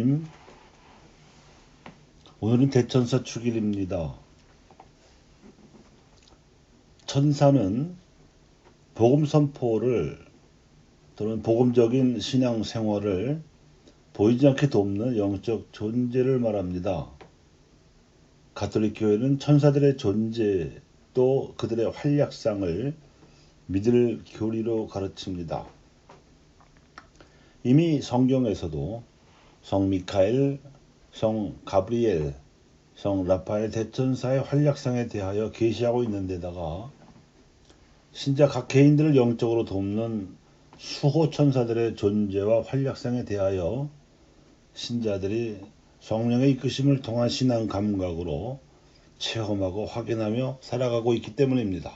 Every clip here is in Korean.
하나님, 오늘은 대천사 축일입니다. 천사는 복음 선포를 또는 복음적인 신앙 생활을 보이지 않게 돕는 영적 존재를 말합니다. 가톨릭 교회는 천사들의 존재 또 그들의 활약상을 믿을 교리로 가르칩니다. 이미 성경에서도 성 미카엘, 성 가브리엘, 성 라파엘 대천사의 활약상에 대하여 계시하고 있는 데다가 신자 각 개인들을 영적으로 돕는 수호 천사들의 존재와 활약상에 대하여 신자들이 성령의 이끄심을 통한 신앙 감각으로 체험하고 확인하며 살아가고 있기 때문입니다.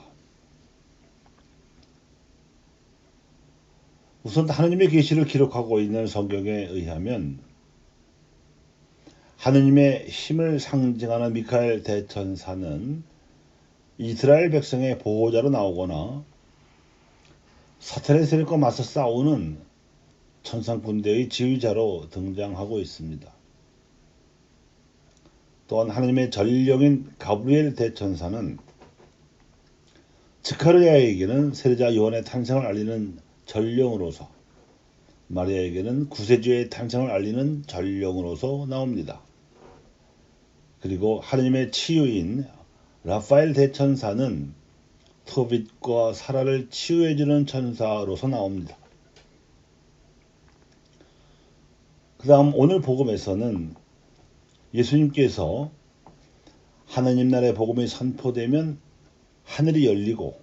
우선 하느님의 계시를 기록하고 있는 성경에 의하면 하느님의 힘을 상징하는 미카엘 대천사는 이스라엘 백성의 보호자로 나오거나 사탄의 세력과 맞서 싸우는 천상 군대의 지휘자로 등장하고 있습니다. 또한 하느님의 전령인 가브리엘 대천사는 스가랴에게는 세례자 요한의 탄생을 알리는 전령으로서, 마리아에게는 구세주의 탄생을 알리는 전령으로서 나옵니다. 그리고 하느님의 치유인 라파엘 대천사는 토빗과 사라를 치유해주는 천사로서 나옵니다. 그 다음 오늘 복음에서는 예수님께서 하느님 나라의 복음이 선포되면 하늘이 열리고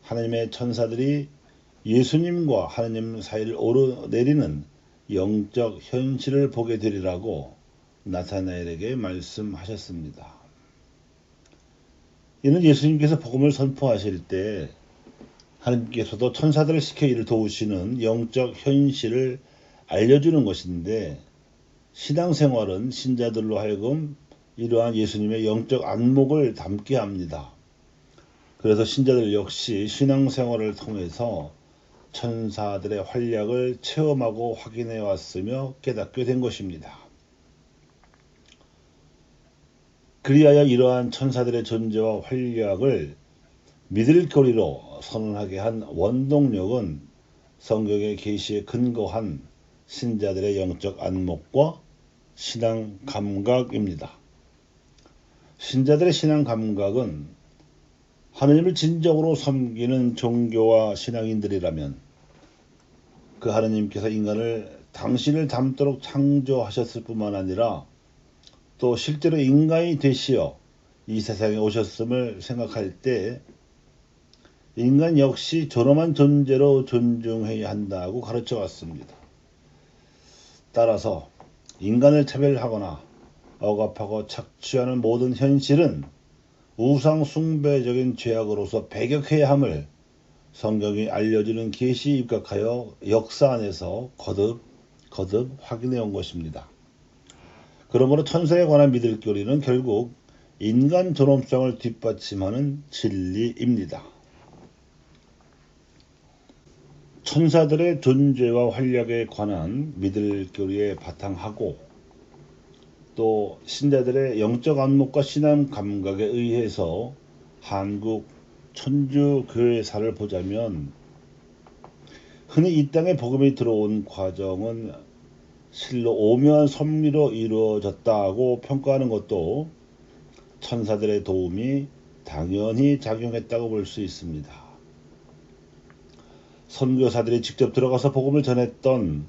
하느님의 천사들이 예수님과 하느님 사이를 오르내리는 영적 현실을 보게 되리라고 나타나엘에게 말씀하셨습니다. 이는 예수님께서 복음을 선포하실 때 하느님께서도 천사들을 시켜 이를 도우시는 영적 현실을 알려주는 것인데, 신앙생활은 신자들로 하여금 이러한 예수님의 영적 안목을 담게 합니다. 그래서 신자들 역시 신앙생활을 통해서 천사들의 활약을 체험하고 확인해 왔으며 깨닫게 된 것입니다. 그리하여 이러한 천사들의 존재와 활약을 믿을 교리로 선언하게 한 원동력은 성경의 계시에 근거한 신자들의 영적 안목과 신앙 감각입니다. 신자들의 신앙 감각은 하느님을 진정으로 섬기는 종교와 신앙인들이라면 그 하느님께서 인간을 당신을 닮도록 창조하셨을 뿐만 아니라 또 실제로 인간이 되시어 이 세상에 오셨음을 생각할 때 인간 역시 존엄한 존재로 존중해야 한다고 가르쳐 왔습니다. 따라서 인간을 차별하거나 억압하고 착취하는 모든 현실은 우상 숭배적인 죄악으로서 배격해야 함을 성경이 알려주는 계시에 입각하여 역사 안에서 거듭 확인해 온 것입니다. 그러므로 천사에 관한 믿을 교리는 결국 인간 존엄성을 뒷받침하는 진리입니다. 천사들의 존재와 활약에 관한 믿을 교리에 바탕하고 또 신자들의 영적 안목과 신앙 감각에 의해서 한국 천주교회사를 보자면 흔히 이 땅에 복음이 들어온 과정은 실로 오묘한 섭리로 이루어졌다고 평가하는 것도 천사들의 도움이 당연히 작용했다고 볼 수 있습니다. 선교사들이 직접 들어가서 복음을 전했던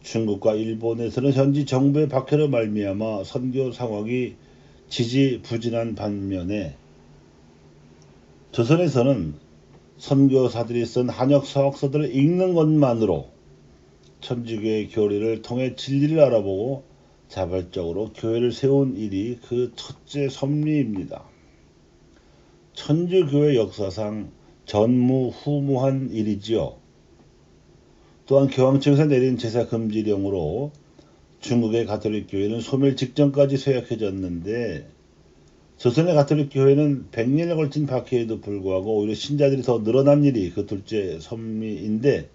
중국과 일본에서는 현지 정부의 박해로 말미암아 선교 상황이 지지부진한 반면에 조선에서는 선교사들이 쓴 한역 서학서들을 읽는 것만으로 천주교의 교리를 통해 진리를 알아보고 자발적으로 교회를 세운 일이 그 첫째 섭리입니다. 천주교의 역사상 전무후무한 일이지요. 또한 교황청에서 내린 제사 금지령으로 중국의 가톨릭 교회는 소멸 직전까지 쇠약해졌는데 조선의 가톨릭 교회는 100년에 걸친 박해에도 불구하고 오히려 신자들이 더 늘어난 일이 그 둘째 섭리인데,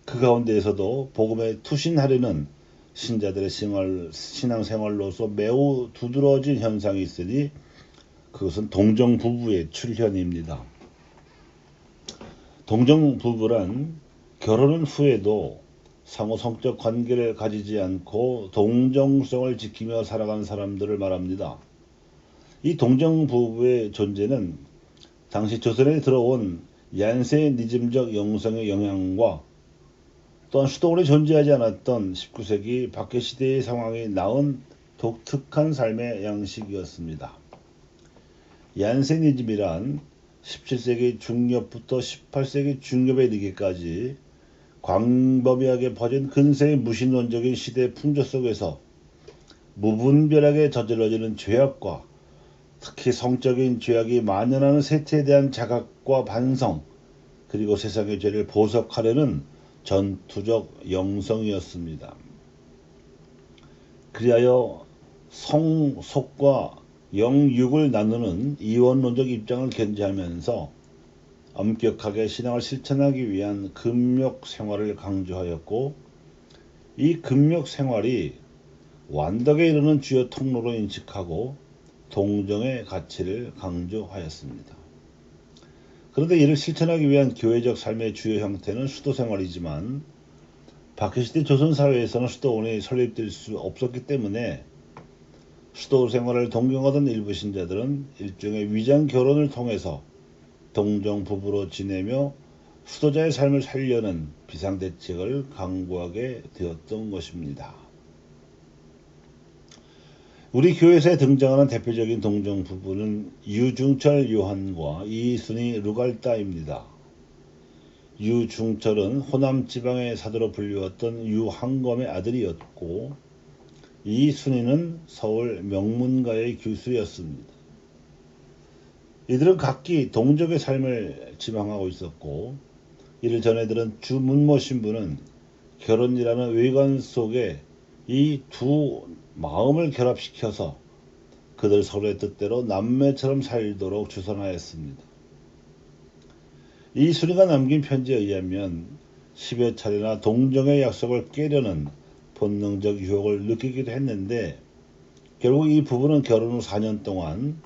그 가운데에서도 복음에 투신하려는 신자들의 신앙생활로서 매우 두드러진 현상이 있으니 그것은 동정부부의 출현입니다. 동정부부란 결혼 후에도 상호 성적 관계를 가지지 않고 동정성을 지키며 살아가는 사람들을 말합니다. 이 동정부부의 존재는 당시 조선에 들어온 얀세니즘적 영성의 영향과 또한 수도원에 존재하지 않았던 19세기 박해시대의 상황이 낳은 독특한 삶의 양식이었습니다. 얀세니즘이란 17세기 중엽부터 18세기 중엽에 이르기까지 광범위하게 퍼진 근세의 무신론적인 시대 풍조 속에서 무분별하게 저질러지는 죄악과 특히 성적인 죄악이 만연하는 세태에 대한 자각과 반성, 그리고 세상의 죄를 보석하려는 전투적 영성이었습니다. 그리하여 성, 속과 영, 육을 나누는 이원론적 입장을 견지하면서 엄격하게 신앙을 실천하기 위한 금욕 생활을 강조하였고, 이 금욕 생활이 완덕에 이르는 주요 통로로 인식하고 동정의 가치를 강조하였습니다. 그런데 이를 실천하기 위한 교회적 삶의 주요 형태는 수도 생활이지만 박해시대 조선 사회에서는 수도원이 설립될 수 없었기 때문에 수도 생활을 동경하던 일부 신자들은 일종의 위장 결혼을 통해서 동정 부부로 지내며 수도자의 삶을 살려는 비상대책을 강구하게 되었던 것입니다. 우리 교회에서 등장하는 대표적인 동정 부부는 유중철 요한과 이순희 루갈다입니다. 유중철은 호남 지방의 사도로 불리웠던 유한검의 아들이었고, 이순희는 서울 명문가의 교수였습니다. 이들은 각기 동정의 삶을 지망하고 있었고, 이를 전해들은 주문모 신부는 결혼이라는 외관 속에 이 두 마음을 결합시켜서 그들 서로의 뜻대로 남매처럼 살도록 주선하였습니다. 이순희가 남긴 편지에 의하면 10여 차례나 동정의 약속을 깨려는 본능적 유혹을 느끼기도 했는데, 결국 이 부부는 결혼 후 4년 동안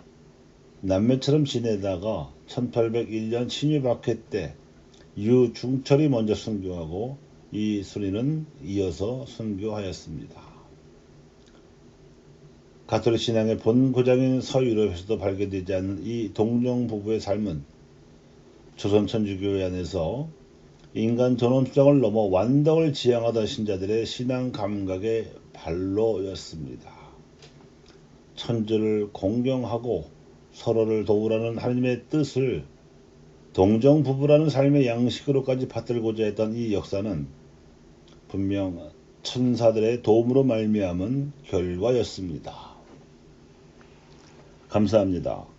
남매처럼 지내다가 1801년 신유박해 때 유중철이 먼저 순교하고 이순희는 이어서 순교하였습니다. 가톨릭 신앙의 본고장인 서유럽에서도 발견되지 않는 이 동정 부부의 삶은 조선 천주교회 안에서 인간 전원 주장을 넘어 완덕을 지향하던 신자들의 신앙 감각의 발로였습니다. 천주를 공경하고 서로를 도우라는 하나님의 뜻을 동정 부부라는 삶의 양식으로까지 받들고자 했던 이 역사는 분명 천사들의 도움으로 말미암은 결과였습니다. 감사합니다.